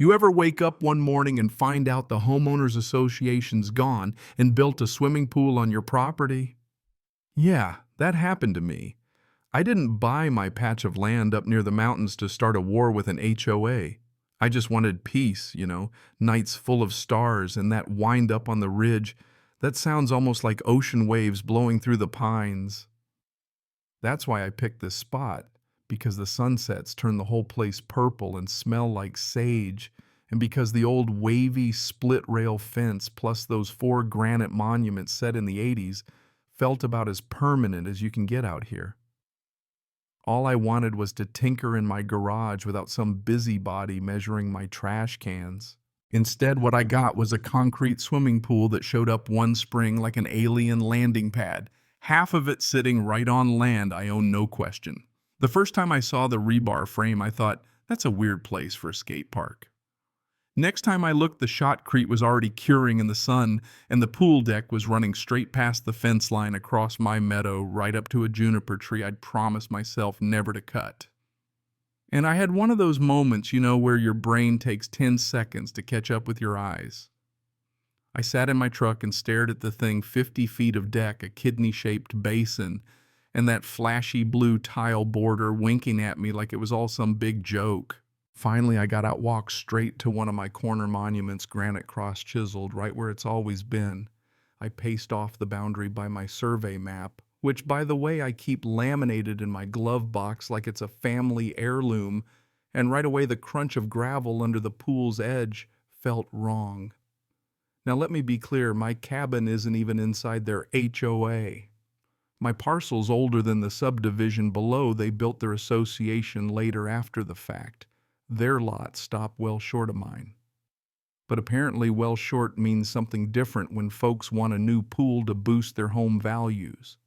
You ever wake up one morning and find out the homeowners association's gone and built a swimming pool on your property? Yeah, that happened to me. I didn't buy my patch of land up near the mountains to start a war with an HOA. I just wanted peace, nights full of stars and that wind up on the ridge. That sounds almost like ocean waves blowing through the pines. That's why I picked this spot, because the sunsets turn the whole place purple and smell like sage, and because the old wavy split rail fence plus those 4 granite monuments set in the 80s felt about as permanent as you can get out here. All I wanted was to tinker in my garage without some busybody measuring my trash cans. Instead, what I got was a concrete swimming pool that showed up one spring like an alien landing pad, half of it sitting right on land I own, no question. The first time I saw the rebar frame, I thought, that's a weird place for a skate park. Next time I looked, the shotcrete was already curing in the sun, and the pool deck was running straight past the fence line across my meadow right up to a juniper tree I'd promised myself never to cut. And I had one of those moments, where your brain takes 10 seconds to catch up with your eyes. I sat in my truck and stared at the thing 50 feet of deck, a kidney-shaped basin, and that flashy blue tile border winking at me like it was all some big joke. Finally, I got out, walked straight to one of my corner monuments, granite cross chiseled, right where it's always been. I paced off the boundary by my survey map, which, by the way, I keep laminated in my glove box like it's a family heirloom, and right away the crunch of gravel under the pool's edge felt wrong. Now let me be clear, my cabin isn't even inside their HOA. My parcel's older than the subdivision below. They built their association later after the fact. Their lot stopped well short of mine. But apparently well short means something different when folks want a new pool to boost their home values.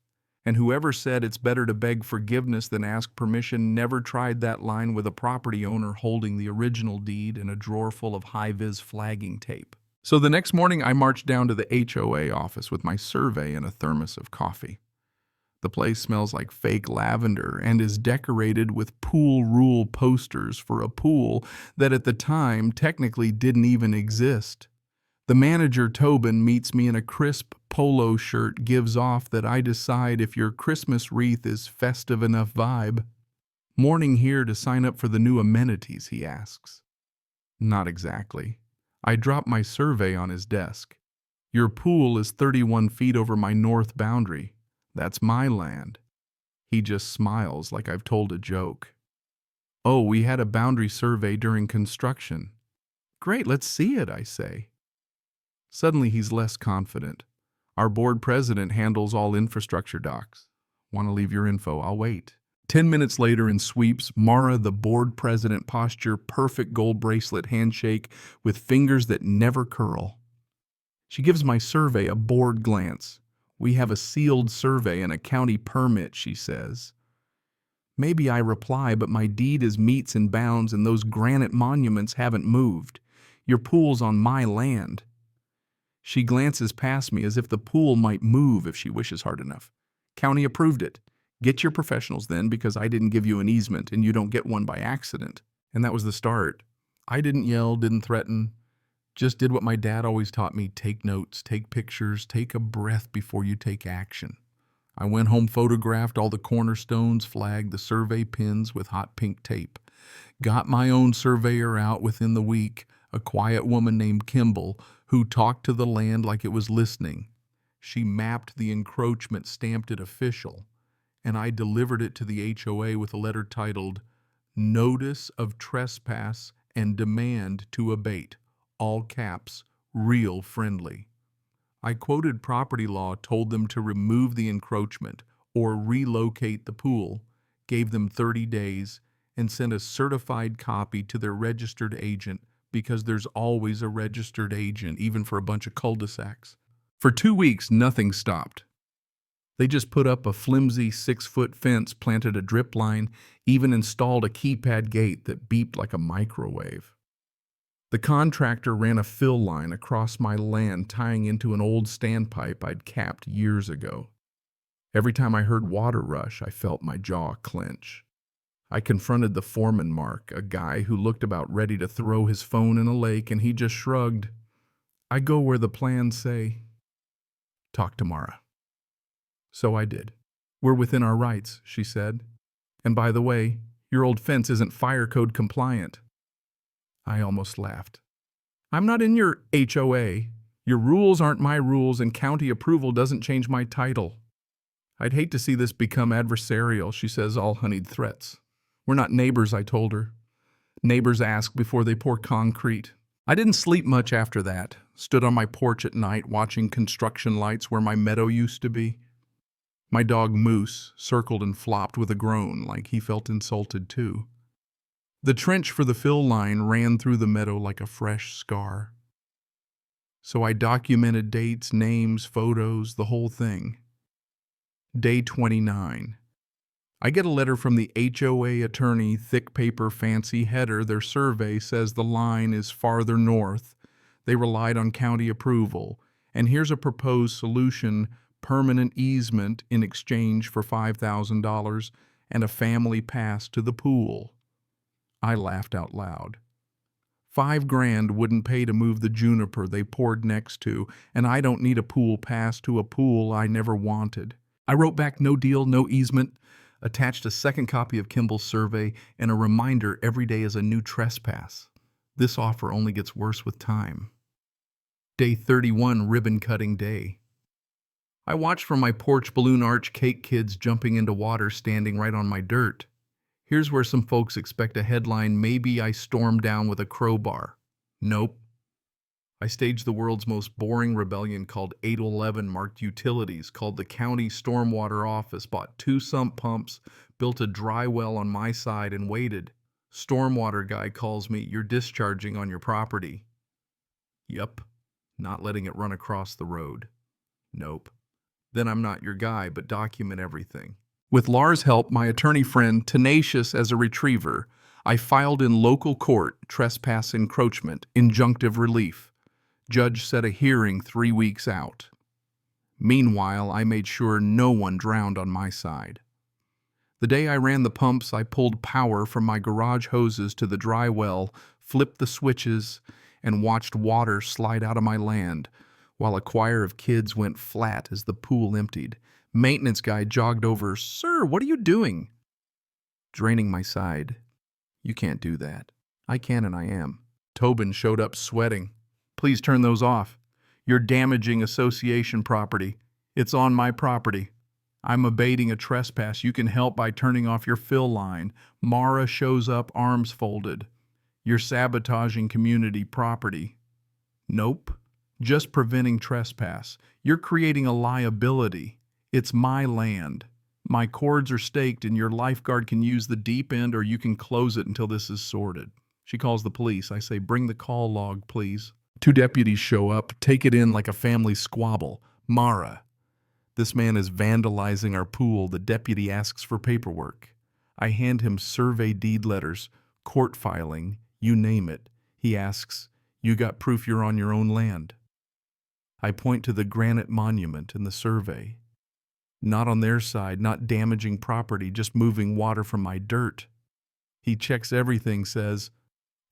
And whoever said it's better to beg forgiveness than ask permission never tried that line with a property owner holding the original deed in a drawer full of high-vis flagging tape. So the next morning I marched down to the HOA office with my survey and a thermos of coffee. The place smells like fake lavender and is decorated with pool rule posters for a pool that at the time technically didn't even exist. The manager, Tobin, meets me in a crisp polo shirt, gives off that I decide if your Christmas wreath is festive enough vibe. Morning here to sign up for the new amenities, he asks. Not exactly. I drop my survey on his desk. Your pool is 31 feet over my north boundary. That's my land. He just smiles like I've told a joke. Oh, we had a boundary survey during construction. Great, let's see it, I say. Suddenly he's less confident. Our board president handles all infrastructure docs. Want to leave your info? I'll wait. 10 minutes later in sweeps, Mara, the board president posture, perfect gold bracelet handshake with fingers that never curl. She gives my survey a bored glance. We have a sealed survey and a county permit, she says. Maybe I reply, but my deed is meets and bounds and those granite monuments haven't moved. Your pool's on my land. She glances past me as if the pool might move if she wishes hard enough. County approved it. Get your professionals then, because I didn't give you an easement and you don't get one by accident. And that was the start. I didn't yell, didn't threaten. Just did what my dad always taught me: take notes, take pictures, take a breath before you take action. I went home, photographed all the cornerstones, flagged the survey pins with hot pink tape. Got my own surveyor out within the week, a quiet woman named Kimball, who talked to the land like it was listening. She mapped the encroachment, stamped it official, and I delivered it to the HOA with a letter titled, Notice of Trespass and Demand to Abate. All caps, real friendly. I quoted property law, told them to remove the encroachment or relocate the pool, gave them 30 days, and sent a certified copy to their registered agent, because there's always a registered agent, even for a bunch of cul-de-sacs. For 2 weeks, nothing stopped. They just put up a flimsy 6-foot fence, planted a drip line, even installed a keypad gate that beeped like a microwave. The contractor ran a fill line across my land, tying into an old standpipe I'd capped years ago. Every time I heard water rush, I felt my jaw clench. I confronted the foreman, Mark, a guy who looked about ready to throw his phone in a lake, and he just shrugged. I go where the plans say. Talk tomorrow. So I did. We're within our rights, she said. And by the way, your old fence isn't fire code compliant. I almost laughed. I'm not in your HOA. Your rules aren't my rules, and county approval doesn't change my title. I'd hate to see this become adversarial, she says, all honeyed threats. We're not neighbors, I told her. Neighbors ask before they pour concrete. I didn't sleep much after that. Stood on my porch at night watching construction lights where my meadow used to be. My dog Moose circled and flopped with a groan like he felt insulted too. The trench for the fill line ran through the meadow like a fresh scar. So I documented dates, names, photos, the whole thing. Day 29. I get a letter from the HOA attorney, thick paper, fancy header. Their survey says the line is farther north. They relied on county approval. And here's a proposed solution, permanent easement in exchange for $5,000 and a family pass to the pool. I laughed out loud. $5,000 wouldn't pay to move the juniper they poured next to, and I don't need a pool pass to a pool I never wanted. I wrote back no deal, no easement, attached a second copy of Kimball's survey, and a reminder every day is a new trespass. This offer only gets worse with time. Day 31, ribbon-cutting day. I watched from my porch balloon arch cake kids jumping into water standing right on my dirt. Here's where some folks expect a headline, maybe I stormed down with a crowbar. Nope. I staged the world's most boring rebellion called 811, marked utilities, called the county stormwater office, bought 2 sump pumps, built a dry well on my side, and waited. Stormwater guy calls me, you're discharging on your property. Yup. Not letting it run across the road. Nope. Then I'm not your guy, but document everything. With Lars' help, my attorney friend, tenacious as a retriever, I filed in local court, trespass encroachment, injunctive relief. Judge set a hearing 3 weeks out. Meanwhile, I made sure no one drowned on my side. The day I ran the pumps, I pulled power from my garage hoses to the dry well, flipped the switches, and watched water slide out of my land, while a choir of kids went flat as the pool emptied. Maintenance guy jogged over, "Sir, what are you doing?" Draining my side. You can't do that. I can and I am. Tobin showed up sweating. Please turn those off. You're damaging association property. It's on my property. I'm abating a trespass. You can help by turning off your fill line. Mara shows up, arms folded. You're sabotaging community property. Nope. Just preventing trespass. You're creating a liability. It's my land. My cords are staked and your lifeguard can use the deep end or you can close it until this is sorted. She calls the police. I say, bring the call log, please. 2 deputies show up, take it in like a family squabble. Mara. This man is vandalizing our pool. The deputy asks for paperwork. I hand him survey deed letters, court filing, you name it. He asks, you got proof you're on your own land? I point to the granite monument in the survey. Not on their side, not damaging property, just moving water from my dirt. He checks everything, says,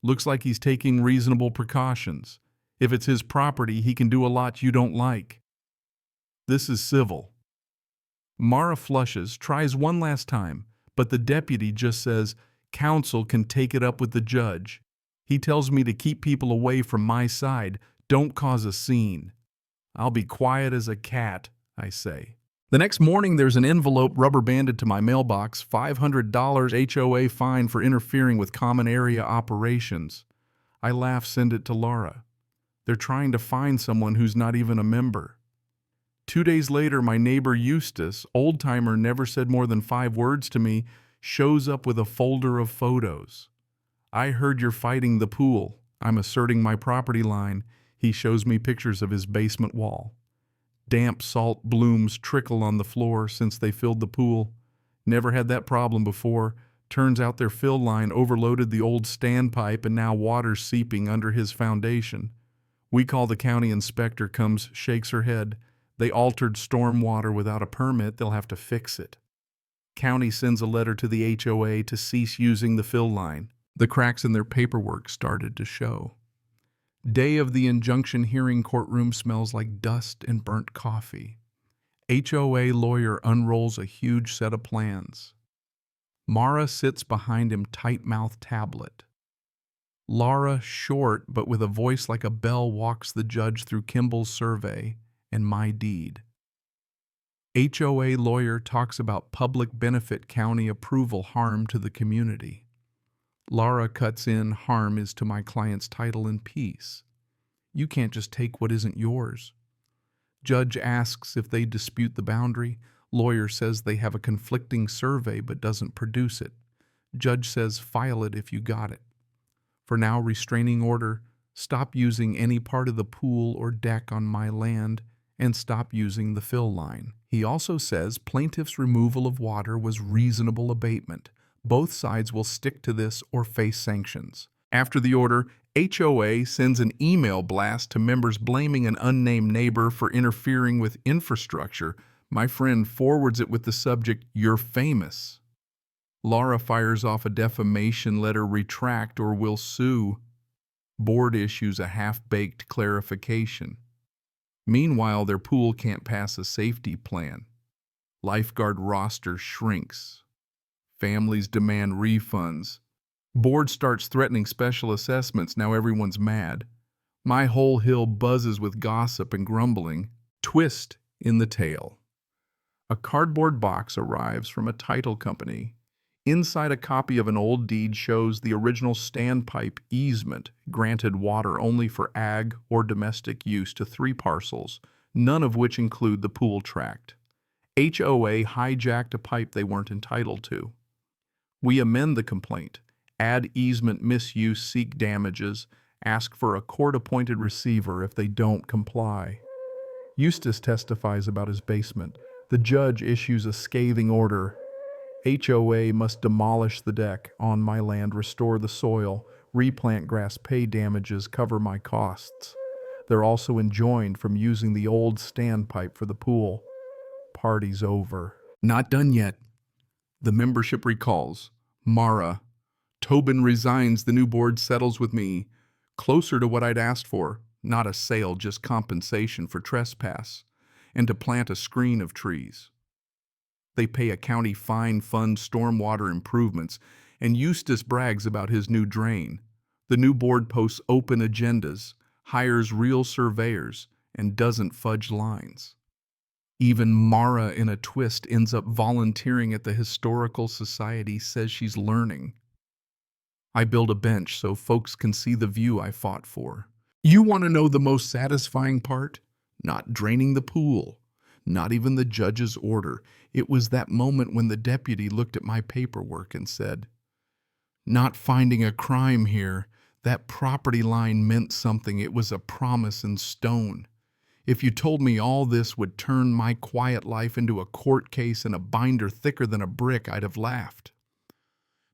looks like he's taking reasonable precautions. If it's his property, he can do a lot you don't like. This is civil. Mara flushes, tries one last time, but the deputy just says, counsel can take it up with the judge. He tells me to keep people away from my side, don't cause a scene. I'll be quiet as a cat, I say. The next morning, there's an envelope rubber banded to my mailbox, $500 HOA fine for interfering with common area operations. I laugh, send it to Laura. They're trying to find someone who's not even a member. 2 days later, my neighbor Eustace, old-timer, never said more than 5 words to me, shows up with a folder of photos. I heard you're fighting the pool. I'm asserting my property line. He shows me pictures of his basement wall. Damp salt blooms trickle on the floor since they filled the pool. Never had that problem before. Turns out their fill line overloaded the old standpipe and now water's seeping under his foundation. We call the county inspector, comes, shakes her head. They altered storm water without a permit. They'll have to fix it. County sends a letter to the HOA to cease using the fill line. The cracks in their paperwork started to show. Day of the injunction hearing courtroom smells like dust and burnt coffee. HOA lawyer unrolls a huge set of plans. Mara sits behind him, tight-mouthed tablet. Laura, short but with a voice like a bell, walks the judge through Kimball's survey and my deed. HOA lawyer talks about public benefit county approval harm to the community. Laura cuts in, harm is to my client's title and peace. You can't just take what isn't yours. Judge asks if they dispute the boundary. Lawyer says they have a conflicting survey but doesn't produce it. Judge says file it if you got it. For now, restraining order, stop using any part of the pool or deck on my land and stop using the fill line. He also says plaintiff's removal of water was reasonable abatement. Both sides will stick to this or face sanctions. After the order, HOA sends an email blast to members blaming an unnamed neighbor for interfering with infrastructure. My friend forwards it with the subject, "You're famous." Laura fires off a defamation letter, retract or will sue. Board issues a half-baked clarification. Meanwhile, their pool can't pass a safety plan. Lifeguard roster shrinks. Families demand refunds. Board starts threatening special assessments. Now everyone's mad. My whole hill buzzes with gossip and grumbling. Twist in the tale. A cardboard box arrives from a title company. Inside, a copy of an old deed shows the original standpipe easement granted water only for ag or domestic use to 3 parcels, none of which include the pool tract. HOA hijacked a pipe they weren't entitled to. We amend the complaint, add easement misuse, seek damages, ask for a court-appointed receiver if they don't comply. Eustace testifies about his basement. The judge issues a scathing order. HOA must demolish the deck on my land, restore the soil, replant grass, pay damages, cover my costs. They're also enjoined from using the old standpipe for the pool. Party's over. Not done yet. The membership recalls. Mara. Tobin resigns. The new board settles with me. Closer to what I'd asked for. Not a sale, just compensation for trespass. And to plant a screen of trees. They pay a county fine, fund stormwater improvements, and Eustace brags about his new drain. The new board posts open agendas, hires real surveyors, and doesn't fudge lines. Even Mara, in a twist, ends up volunteering at the Historical Society, says she's learning. I build a bench so folks can see the view I fought for. You want to know the most satisfying part? Not draining the pool. Not even the judge's order. It was that moment when the deputy looked at my paperwork and said, "Not finding a crime here. That property line meant something. It was a promise in stone. If you told me all this would turn my quiet life into a court case and a binder thicker than a brick, I'd have laughed."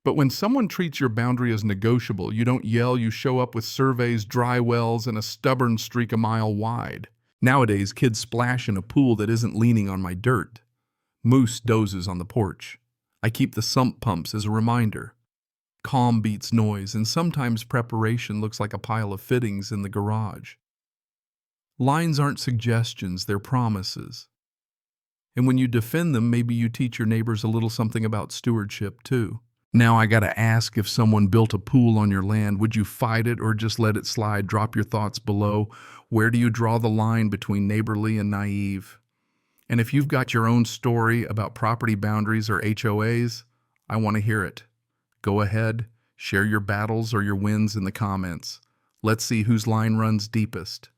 But when someone treats your boundary as negotiable, you don't yell, you show up with surveys, dry wells, and a stubborn streak a mile wide. Nowadays, kids splash in a pool that isn't leaning on my dirt. Moose dozes on the porch. I keep the sump pumps as a reminder. Calm beats noise, and sometimes preparation looks like a pile of fittings in the garage. Lines aren't suggestions, they're promises. And when you defend them, maybe you teach your neighbors a little something about stewardship, too. Now I gotta ask, if someone built a pool on your land, would you fight it or just let it slide? Drop your thoughts below. Where do you draw the line between neighborly and naive? And if you've got your own story about property boundaries or HOAs, I want to hear it. Go ahead, share your battles or your wins in the comments. Let's see whose line runs deepest.